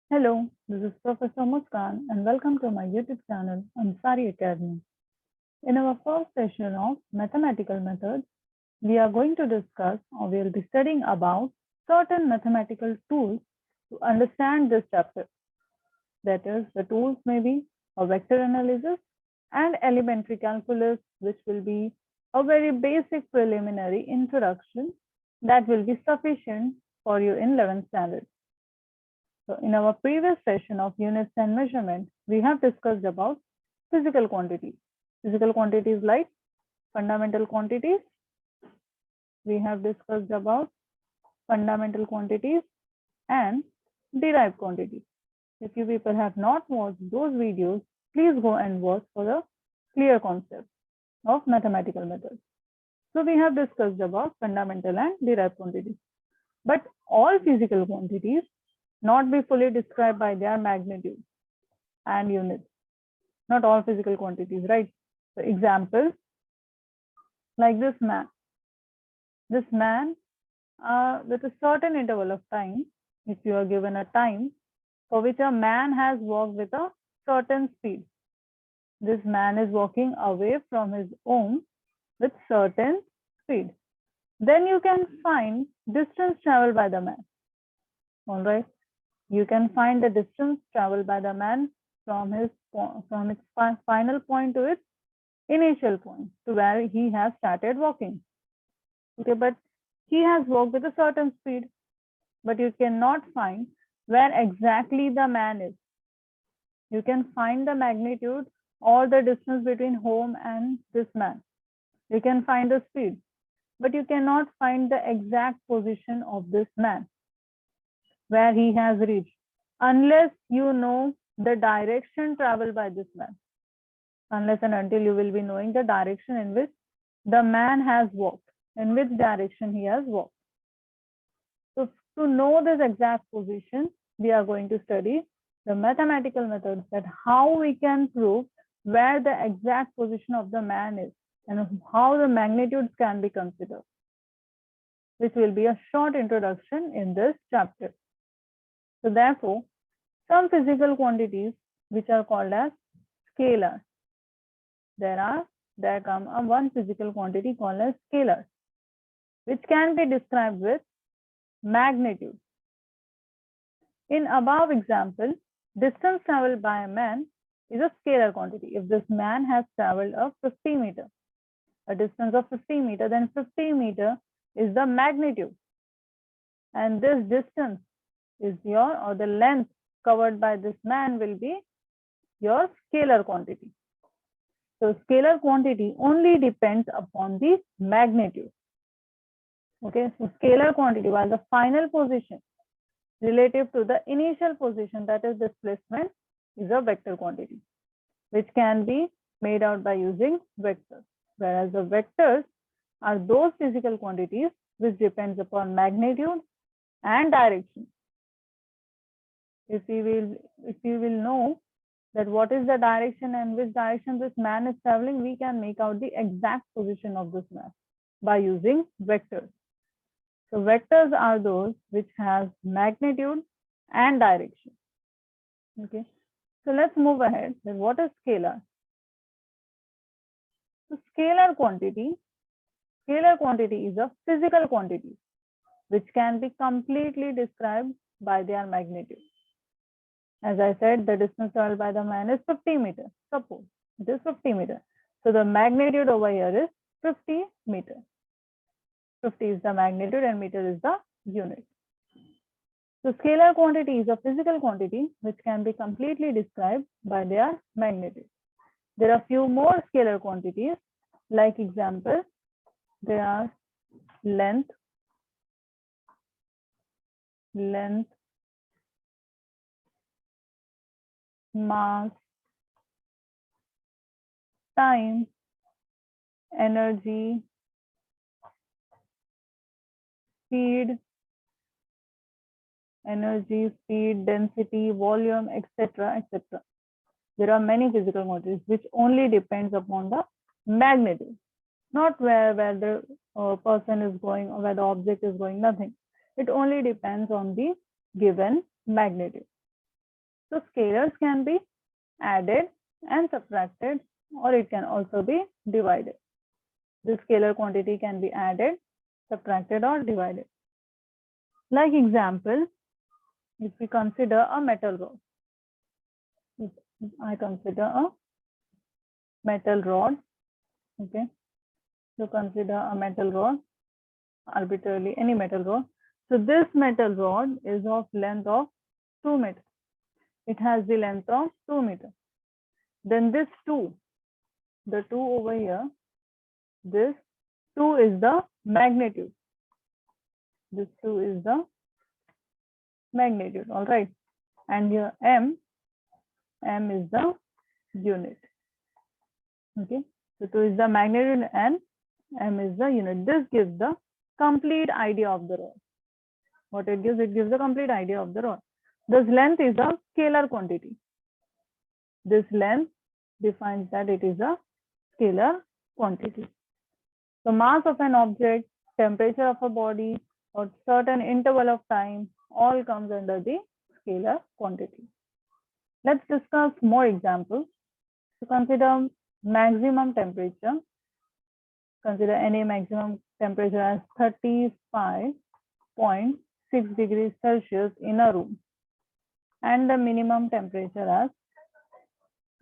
Hello, this is Professor Muskan and welcome to my YouTube channel Ansari Academy. In our first session of mathematical methods, we are going to discuss or we will be studying about certain mathematical tools to understand this chapter. That is, the tools may be a vector analysis and elementary calculus, which will be a very basic preliminary introduction that will be sufficient for you in 11th standard. So in our previous session of units and measurement, we have discussed about physical quantities. Physical quantities like fundamental quantities. We have discussed about fundamental quantities and derived quantities. If you people have not watched those videos, please go and watch for the clear concept of mathematical methods. So we have discussed about fundamental and derived quantities. But all physical quantities not be fully described by their magnitude and units. Not all physical quantities, right? So example, like this man. This man, with a certain interval of time, if you are given a time for which a man has walked with a certain speed. This man is walking away from his home with certain speed. Then you can find distance traveled by the man. All right. You can find the distance traveled by the man from its final point to its initial point, to where he has started walking. Okay, but he has walked with a certain speed, but you cannot find where exactly the man is. You can find the magnitude or the distance between home and this man. You can find the speed, but you cannot find the exact position of this man, where he has reached, unless you know the direction traveled by this man. Unless and until you will be knowing the direction in which the man has walked, in which direction he has walked. So to know this exact position, we are going to study the mathematical methods, that how we can prove where the exact position of the man is and how the magnitudes can be considered, which will be a short introduction in this chapter. So therefore, some physical quantities which are called as scalars. There come one physical quantity called as scalar, which can be described with magnitude. In above example, distance traveled by a man is a scalar quantity. If this man has traveled a 50 meter, a distance of 50 meter, then 50 meter is the magnitude. And this distance is or the length covered by this man will be your scalar quantity. So scalar quantity only depends upon the magnitude. Okay, so scalar quantity, while the final position relative to the initial position, that is displacement, is a vector quantity, which can be made out by using vectors. Whereas the vectors are those physical quantities which depends upon magnitude and direction. If you will know that what is the direction and which direction this man is traveling, we can make out the exact position of this man by using vectors. So vectors are those which has magnitude and direction. Okay, so let's move ahead. Then what is scalar? So scalar quantity is a physical quantity which can be completely described by their magnitude. As I said, the distance traveled by the man is 50 meters. Suppose it is 50 meters. So the magnitude over here is 50 meters. 50 is the magnitude and meter is the unit. So scalar quantity is a physical quantity which can be completely described by their magnitude. There are few more scalar quantities. Like example, there are length, mass, time, energy, speed, density, volume, etc., etc. There are many physical quantities which only depends upon the magnitude, not where the person is going or where the object is going, nothing. It only depends on the given magnitude. So scalars can be added and subtracted, or it can also be divided. The scalar quantity can be added, subtracted, or divided. Like example, if we consider a metal rod, if I consider a metal rod, okay, so consider a metal rod, arbitrarily any metal rod. So this metal rod is of length of 2 meters. It has the length of 2 meters. Then this 2, the 2 over here, this 2 is the magnitude. This 2 is the magnitude, all right. And here m is the unit. Okay, so 2 is the magnitude and m is the unit. This gives the complete idea of the rod. What it gives? It gives the complete idea of the rod. This length is a scalar quantity. This length defines that it is a scalar quantity. The mass of an object, temperature of a body, or certain interval of time all comes under the scalar quantity. Let's discuss more examples. So consider maximum temperature. Consider any maximum temperature as 35.6 degrees Celsius in a room, and the minimum temperature as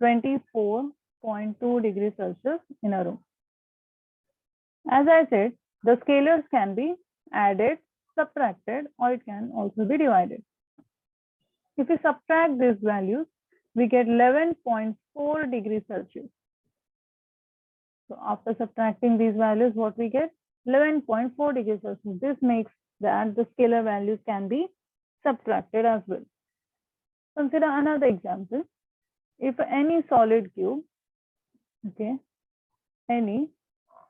24.2 degrees Celsius in a room. As I said, the scalars can be added, subtracted, or it can also be divided. If we subtract these values, we get 11.4 degrees Celsius. So after subtracting these values, what we get? 11.4 degrees Celsius. This makes that the scalar values can be subtracted as well. Consider another example. If any solid cube, okay, any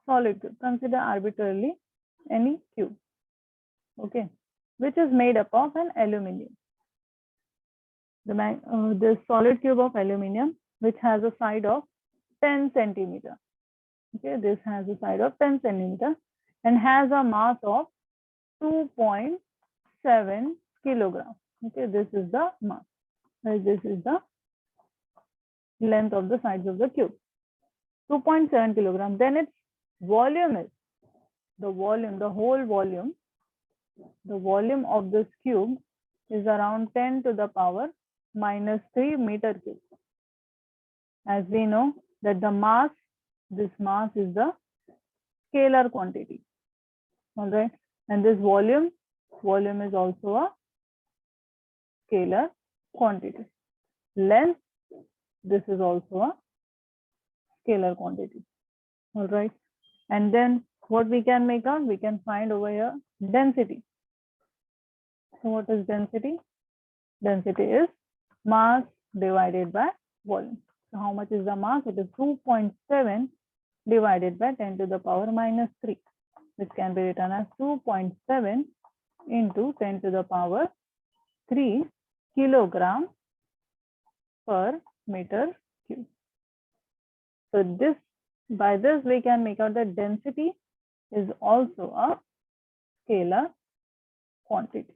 solid cube, consider arbitrarily any cube, okay, which is made up of an aluminium. This solid cube of aluminium, which has a side of 10 centimeter. Okay, this has a side of 10 centimeter and has a mass of 2.7 kilograms. Okay, this is the mass. This is the length of the sides of the cube. 2.7 kilograms. Then its volume is the whole volume. The volume of this cube is around 10 to the power minus 3 meter cube. As we know that the mass, this mass is the scalar quantity. All right. And this volume is also a scalar quantity. Length, this is also a scalar quantity. All right. And then what we can make out? We can find over here density. So what is density? Density is mass divided by volume. So how much is the mass? It is 2.7 divided by 10 to the power minus 3, which can be written as 2.7 into 10 to the power 3 kilogram per meter cube. So this, by this we can make out that density is also a scalar quantity.